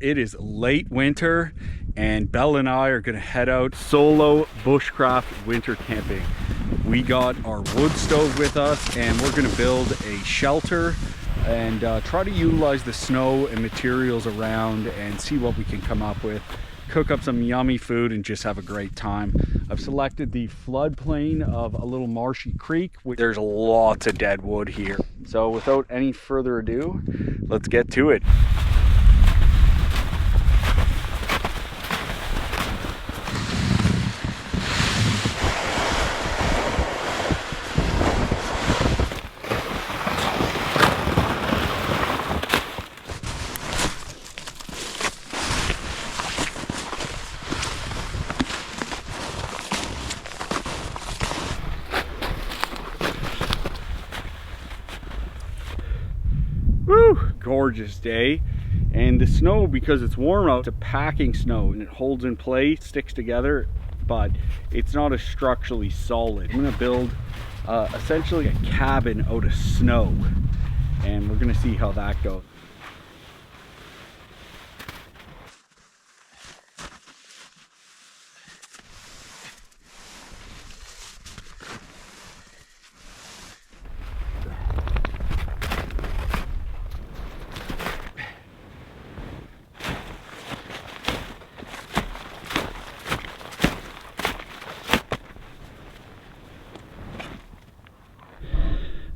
It is late winter and Belle and I are gonna head out solo bushcraft winter camping. We got our wood stove with us and we're gonna build a shelter and try to utilize the snow and materials around and see what we can come up with. Cook up some yummy food and just have a great time. I've selected the floodplain of a little marshy creek. There's lots of dead wood here. So without any further ado, let's get to it. Woo! Gorgeous day. And the snow, because it's warm out, it's a packing snow and it holds in place, sticks together, but it's not as structurally solid. I'm gonna build essentially a cabin out of snow and we're gonna see how that goes.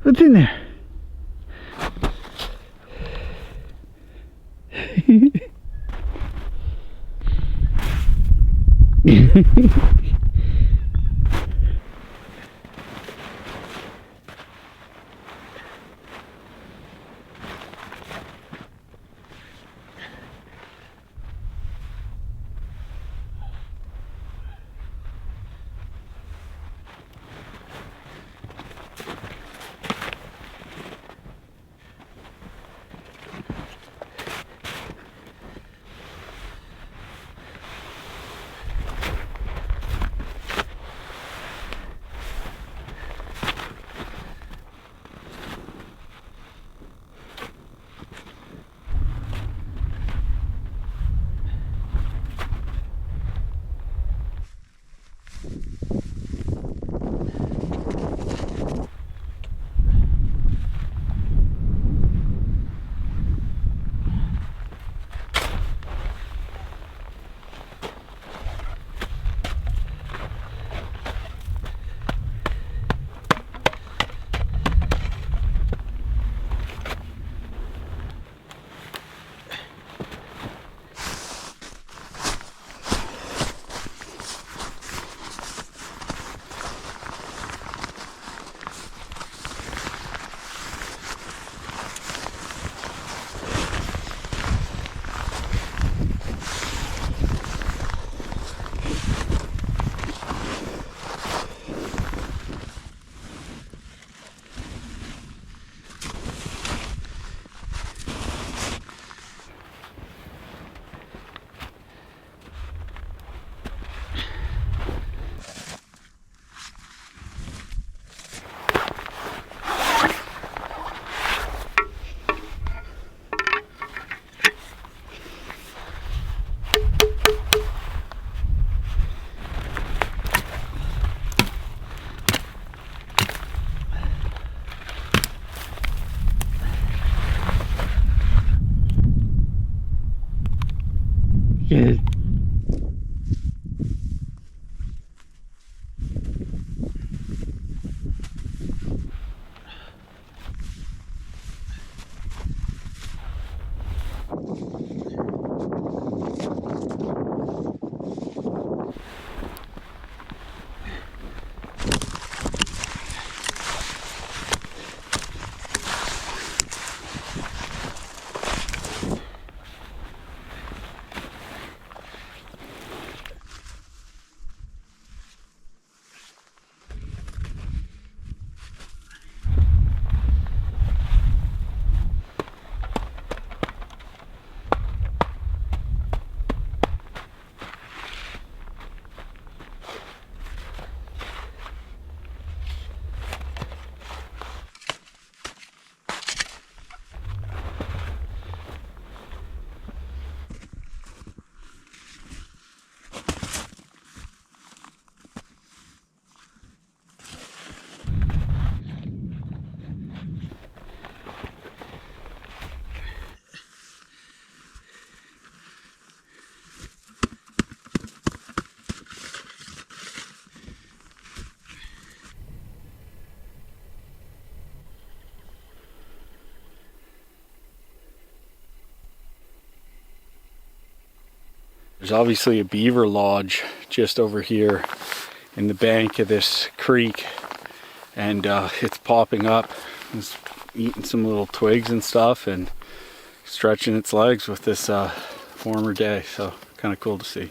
What's in there? Good. There's obviously a beaver lodge just over here in the bank of this creek, and it's popping up. It's eating some little twigs and stuff and stretching its legs with this warmer day, so kind of cool to see.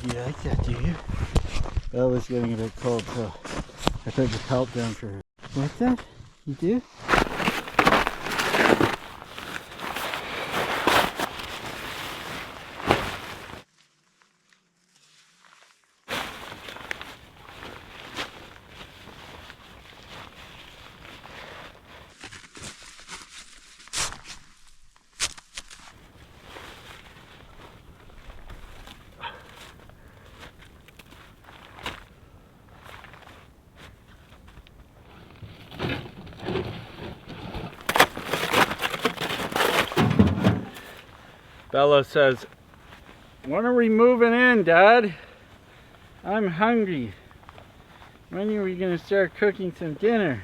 You like that, do you? Bella's getting a bit cold, so I put the pelt down for her. You like that? You do? Bella says, when are we moving in, Dad? I'm hungry. When are we gonna start cooking some dinner?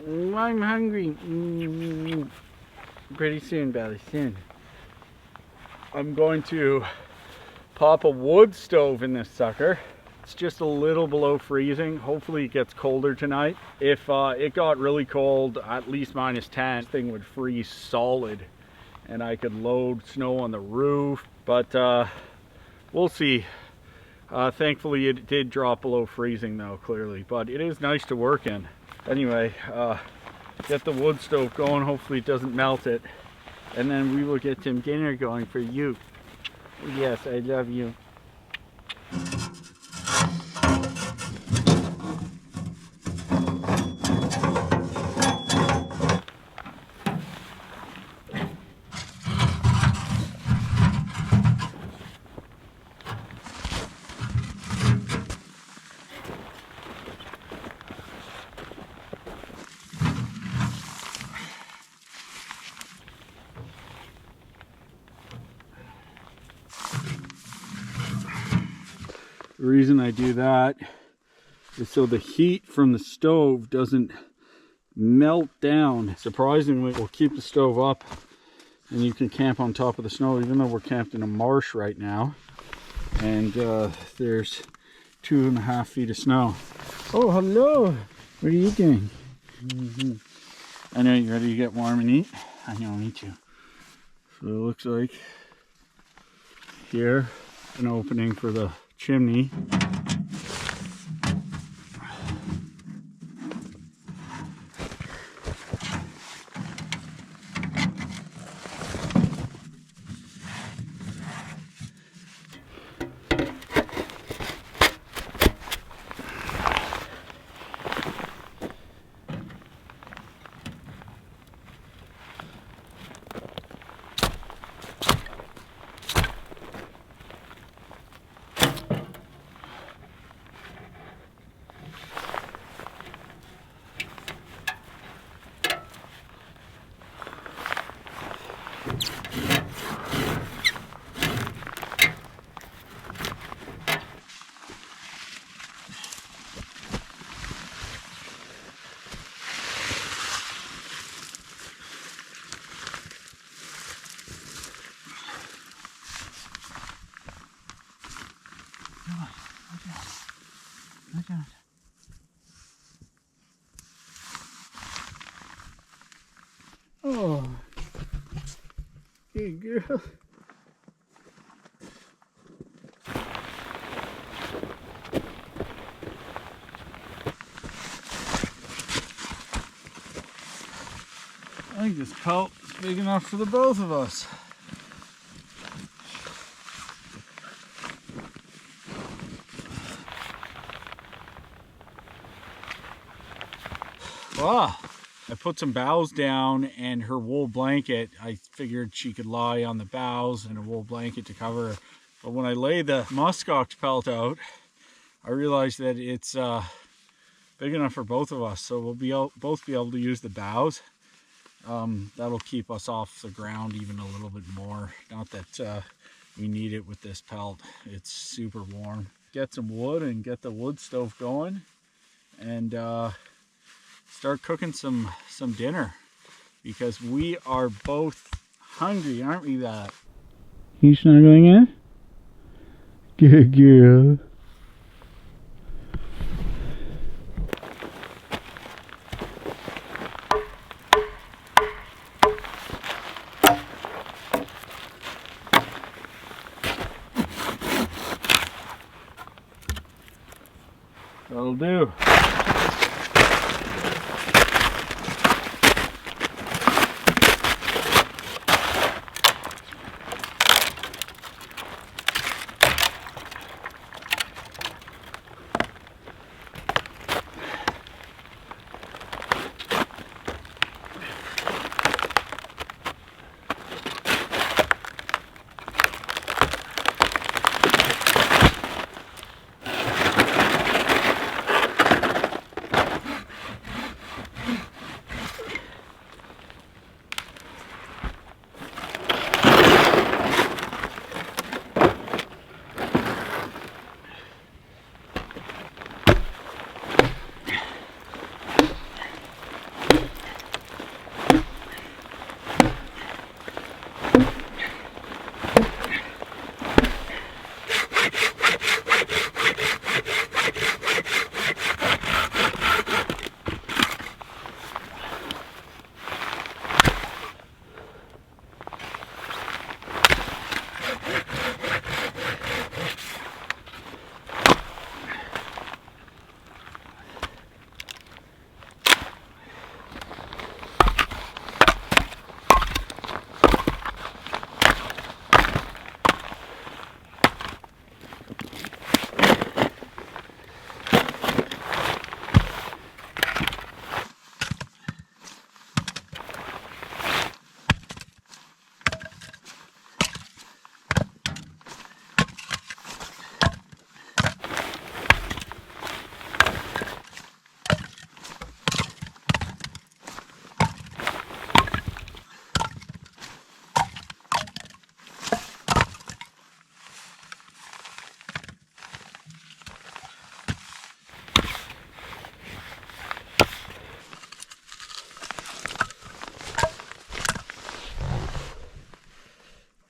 I'm hungry. Pretty soon, Bella, soon. I'm going to pop a wood stove in this sucker. It's just a little below freezing. Hopefully it gets colder tonight. If it got really cold, at least -10, this thing would freeze solid and I could load snow on the roof, but we'll see. Thankfully it did drop below freezing though, clearly, but it is nice to work in. Anyway, get the wood stove going, hopefully it doesn't melt it, and then we will get some dinner going for you. Yes, I love you. The reason I do that is so the heat from the stove doesn't melt down. Surprisingly, we'll keep the stove up and you can camp on top of the snow, even though we're camped in a marsh right now. And there's 2.5 feet of snow. Oh, hello. What are you doing? I know you're ready to get warm and eat. I know, me too. So it looks like here, an opening for the chimney. Look at it. Oh, good girl. I think this pelt is big enough for the both of us. Wow. I put some boughs down and her wool blanket. I figured she could lie on the boughs and a wool blanket to cover her. But when I lay the musk-ox pelt out, I realized that it's big enough for both of us. So we'll both be able to use the boughs. That'll keep us off the ground even a little bit more. Not that we need it with this pelt. It's super warm. Get some wood and get the wood stove going and start cooking some dinner, because we are both hungry, aren't we, that? You snuggling in? Good girl. That'll do.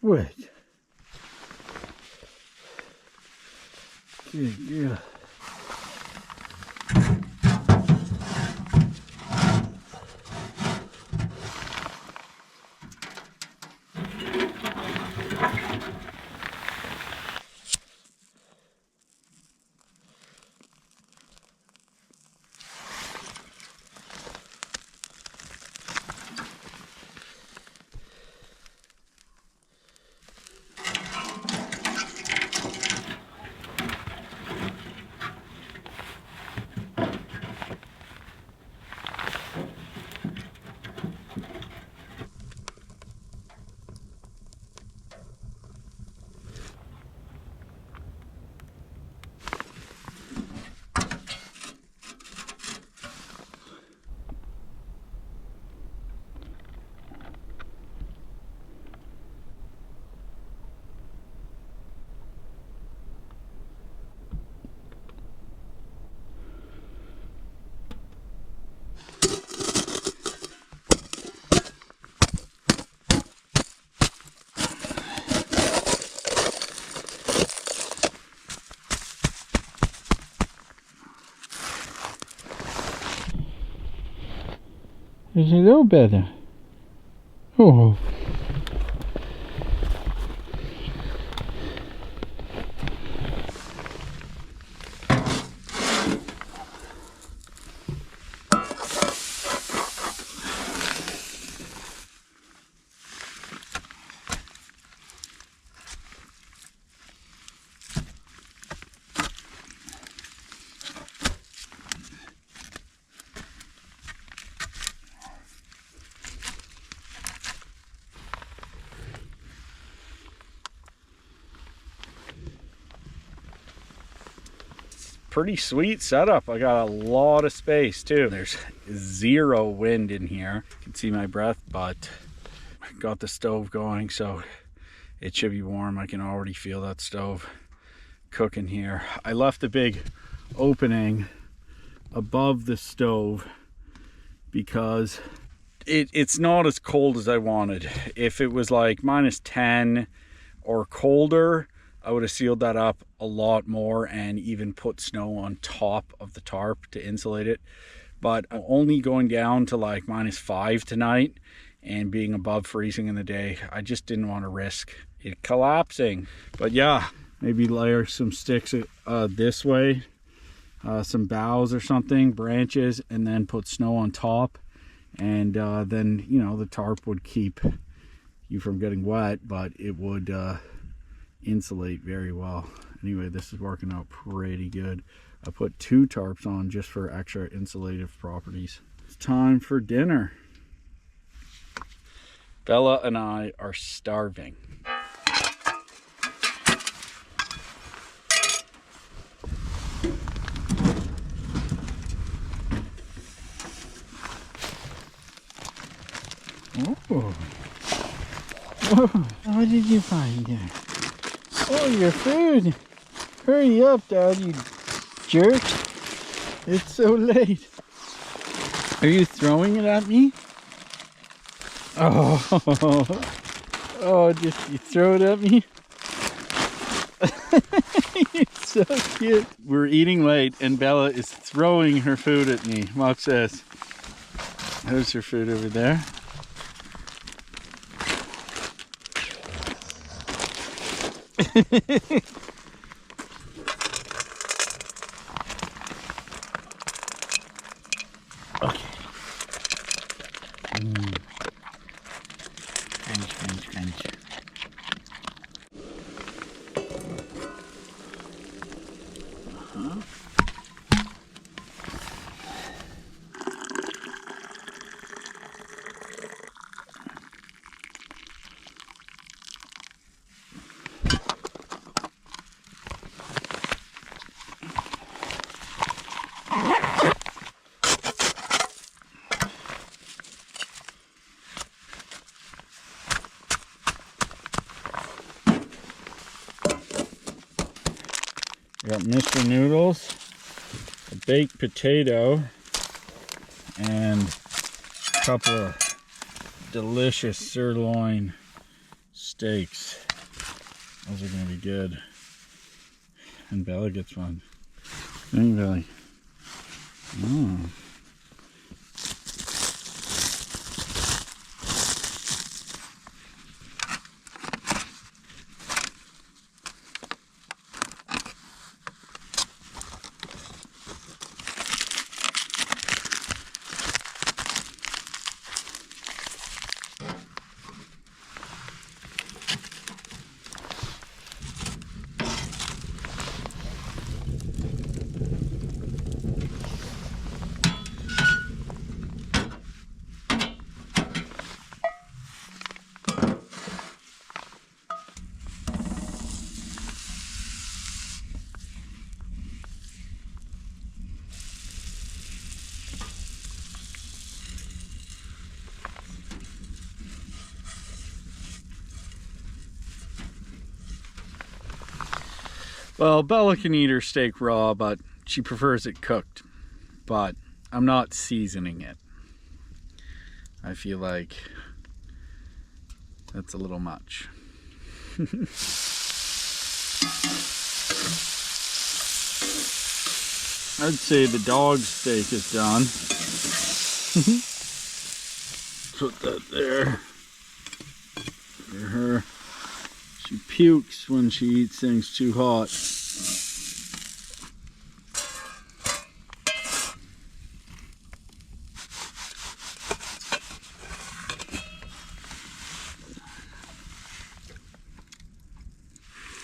Wait. Good girl. There's a little better. Oh. Pretty sweet setup. I got a lot of space too. There's zero wind in here. You can see my breath, but I got the stove going, so it should be warm. I can already feel that stove cooking here. I left a big opening above the stove because it's not as cold as I wanted. If it was like -10 or colder, I would have sealed that up a lot more and even put snow on top of the tarp to insulate it. But I'm only going down to like -5 tonight and being above freezing in the day. I just didn't want to risk it collapsing. But yeah, maybe layer some sticks this way. some boughs or something, branches, and then put snow on top. And then, you know, the tarp would keep you from getting wet, but it would insulate very well. Anyway, this is working out pretty good. I put 2 tarps on just for extra insulative properties. It's time for dinner. Bella and I are starving. Oh. Oh, what did you find there? Oh, your food. Hurry up, Dad, you jerk. It's so late. Are you throwing it at me? Oh, oh, just you throw it at me? It's so cute. We're eating late and Bella is throwing her food at me. Watch this. There's her food over there. Okay. Crunch, crunch, crunch. We got Mr. Noodles, a baked potato, and a couple of delicious sirloin steaks. Those are going to be good. And Bella gets one. Hey, Belly. Oh. Well, Bella can eat her steak raw, but she prefers it cooked. But I'm not seasoning it. I feel like that's a little much. I'd say the dog steak is done. Put that there for her. She pukes when she eats things too hot.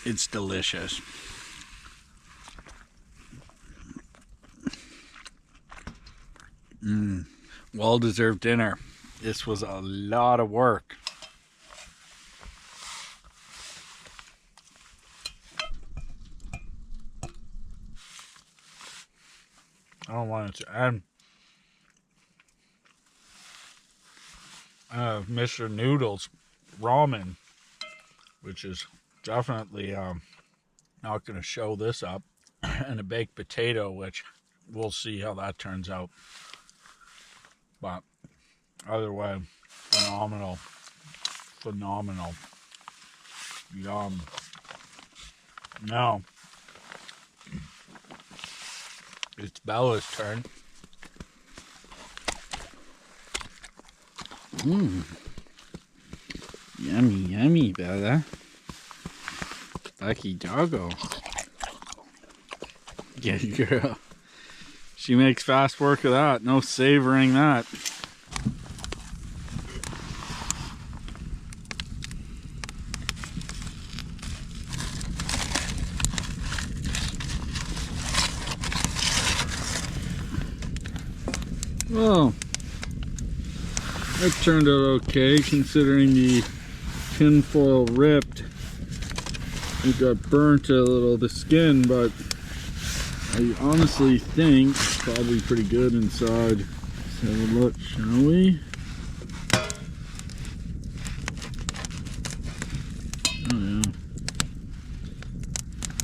It's delicious. Well-deserved dinner. This was a lot of work. I don't want to add Mr. Noodles ramen, which is definitely not going to show this up, and a baked potato, which we'll see how that turns out. But either way, phenomenal, phenomenal. Yum. Now it's Bella's turn. Yummy, yummy, Bella. Lucky doggo. Good girl. She makes fast work of that. No savoring that. Well, that turned out okay considering the tinfoil ripped. It got burnt a little, the skin, but I honestly think it's probably pretty good inside. Let's have a look, shall we? Oh yeah.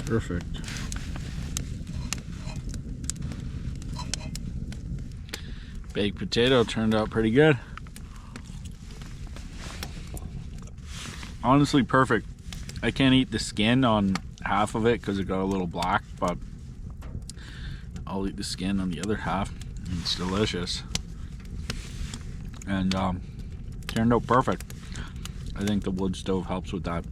Perfect. Baked potato turned out pretty good. Honestly perfect. I can't eat the skin on half of it because it got a little black, but I'll eat the skin on the other half. It's delicious. And turned out perfect. I think the wood stove helps with that.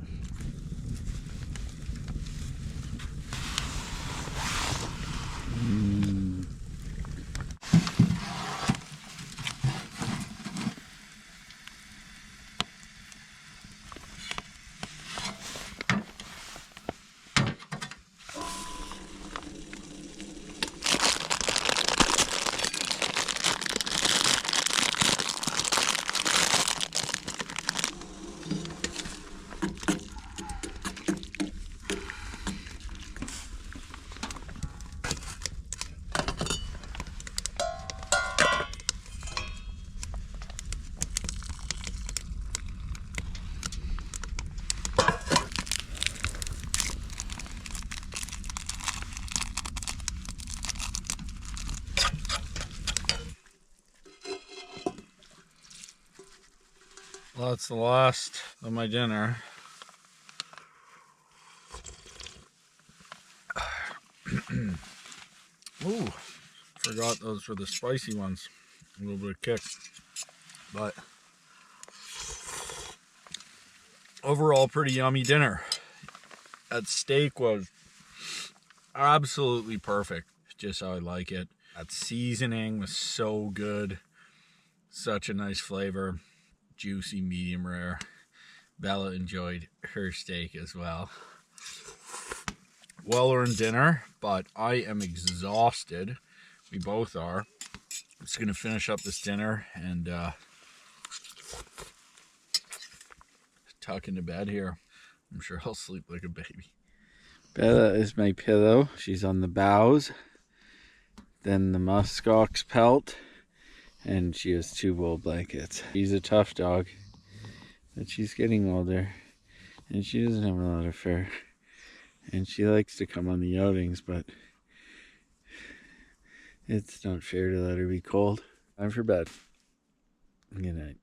Well, that's the last of my dinner. Ooh, forgot those were the spicy ones. A little bit of kick. But overall, pretty yummy dinner. That steak was absolutely perfect. Just how I like it. That seasoning was so good. Such a nice flavor. Juicy, medium rare. Bella enjoyed her steak as well. Well-earned dinner, but I am exhausted. We both are. I'm just gonna finish up this dinner and tuck into bed here. I'm sure I'll sleep like a baby. Bella is my pillow. She's on the boughs. Then the Musk-ox pelt. And she has 2 wool blankets. She's a tough dog, but she's getting older. And she doesn't have a lot of fur. And she likes to come on the outings, but it's not fair to let her be cold. Time for bed. Good night.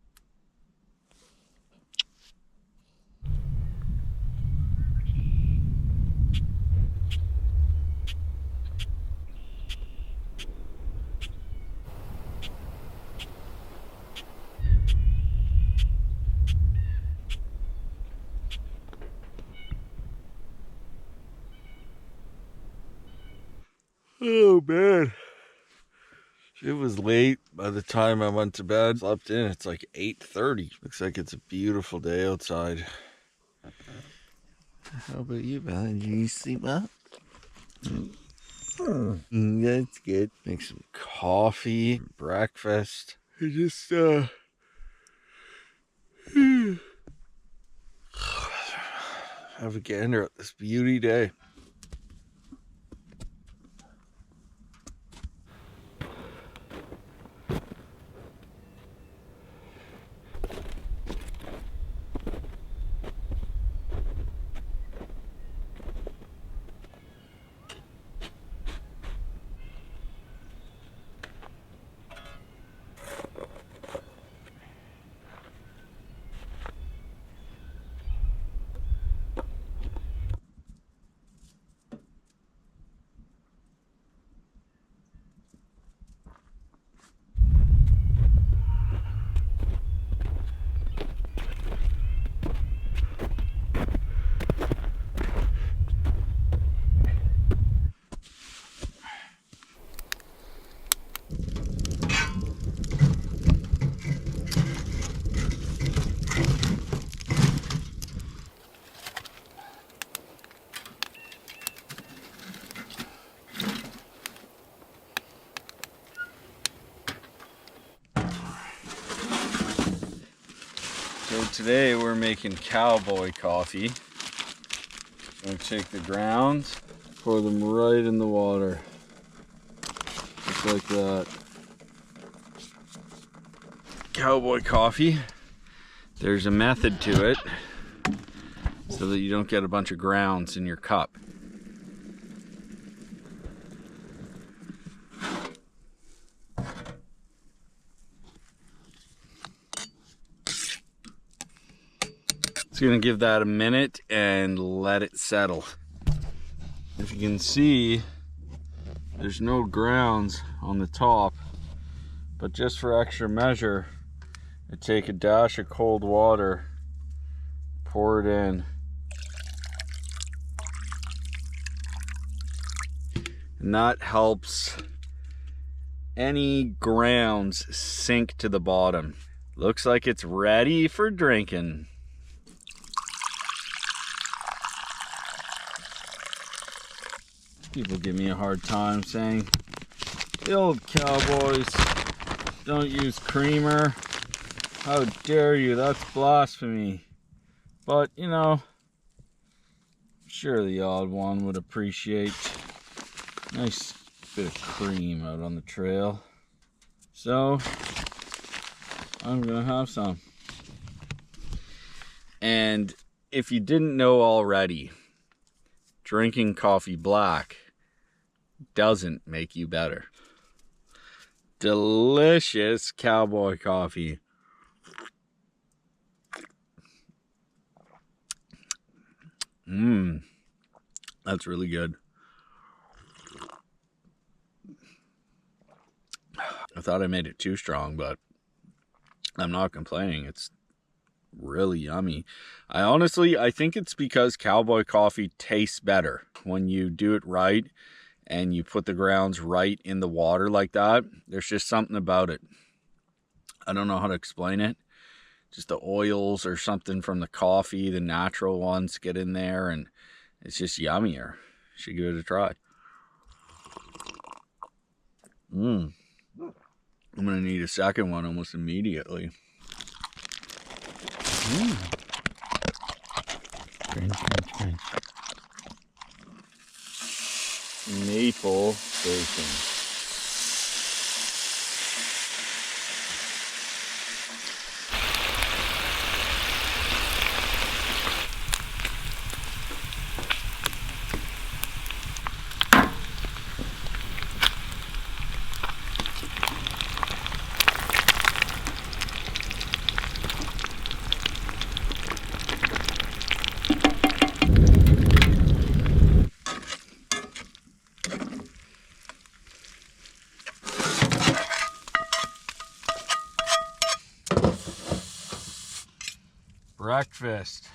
Oh man, it was late by the time I went to bed. Slept in. It's like 8:30. Looks like it's a beautiful day outside. How about you, Bella? Did you sleep well? That's good. Make some coffee, breakfast. I just have a gander at this beauty day. Today we're making cowboy coffee. I'm gonna take the grounds, pour them right in the water. Just like that. Cowboy coffee. There's a method to it so that you don't get a bunch of grounds in your cup. It's gonna give that a minute and let it settle. If you can see, there's no grounds on the top, but just for extra measure, I take a dash of cold water, pour it in, and that helps any grounds sink to the bottom. Looks like it's ready for drinking. People give me a hard time saying, the old cowboys don't use creamer. How dare you, that's blasphemy. But, you know, sure the odd one would appreciate a nice bit of cream out on the trail. So, I'm gonna have some. And if you didn't know already, drinking coffee black doesn't make you better. Delicious cowboy coffee. That's really good. I thought I made it too strong, but I'm not complaining. It's really yummy. I think it's because cowboy coffee tastes better when you do it right and you put the grounds right in the water like that. There's just something about it. I don't know how to explain it. Just the oils or something from the coffee, the natural ones get in there, and it's just yummier. Should give it a try. I'm gonna need a second one almost immediately. Crunch. Maple bacon. Breakfast.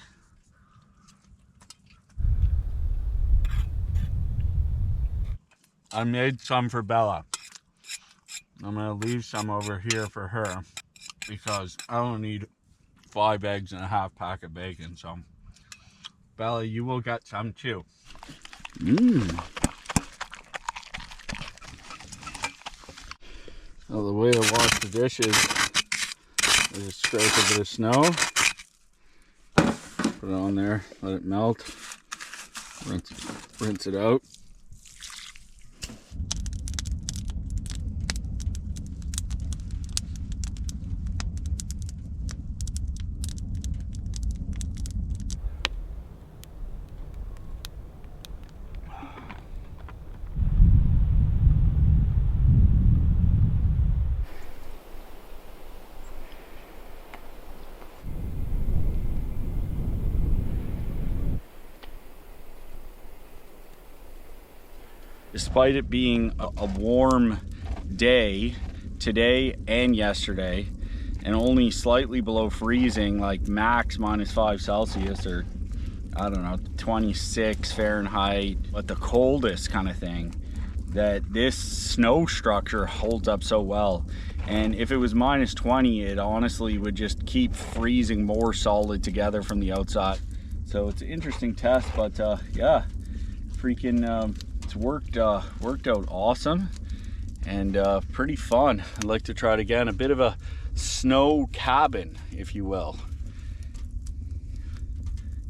I made some for Bella. I'm gonna leave some over here for her because I don't need 5 eggs and a half pack of bacon. So Bella, you will get some too. Well, the way to wash the dishes is just scrape a bit of snow. Put it on there, let it melt, rinse it out. Despite it being a warm day today and yesterday, and only slightly below freezing, like max -5 Celsius, or I don't know, 26 Fahrenheit, but the coldest kind of thing, that this snow structure holds up so well. And if it was -20, it honestly would just keep freezing more solid together from the outside. So it's an interesting test, but yeah, freaking it's worked out awesome and pretty fun. I'd like to try it again. A bit of a snow cabin, if you will.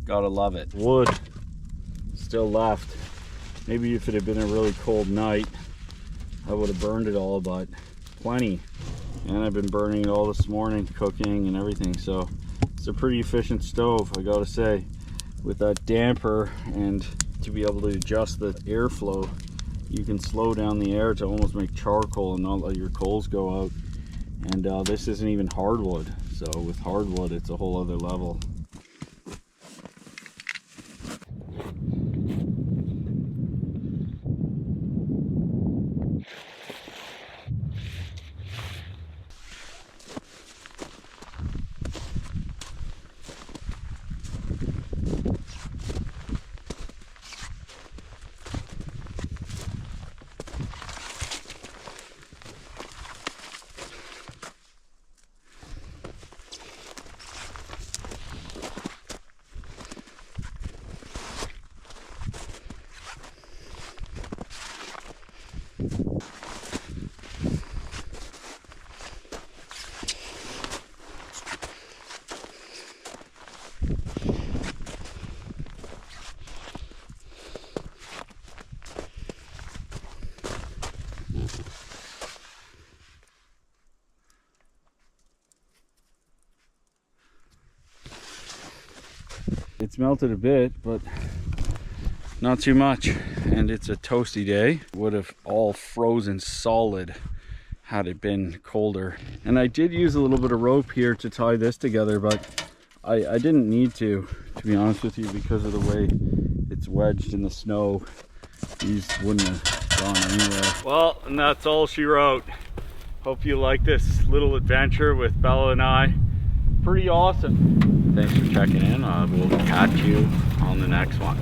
Gotta love it. Wood still left. Maybe if it had been a really cold night, I would have burned it all, but plenty. And I've been burning it all this morning, cooking and everything. So it's a pretty efficient stove, I gotta say. With that damper, and to be able to adjust the airflow, you can slow down the air to almost make charcoal and not let your coals go out. And this isn't even hardwood, so with hardwood it's a whole other level. It's melted a bit, but not too much, and it's a toasty day. Would have all frozen solid had it been colder. And I did use a little bit of rope here to tie this together, but I didn't need to be honest with you, because of the way it's wedged in the snow. These wouldn't have gone anywhere. Well, and that's all she wrote. Hope you like this little adventure with Bella and I. Pretty awesome. Thanks for checking in. We'll catch you on the next one.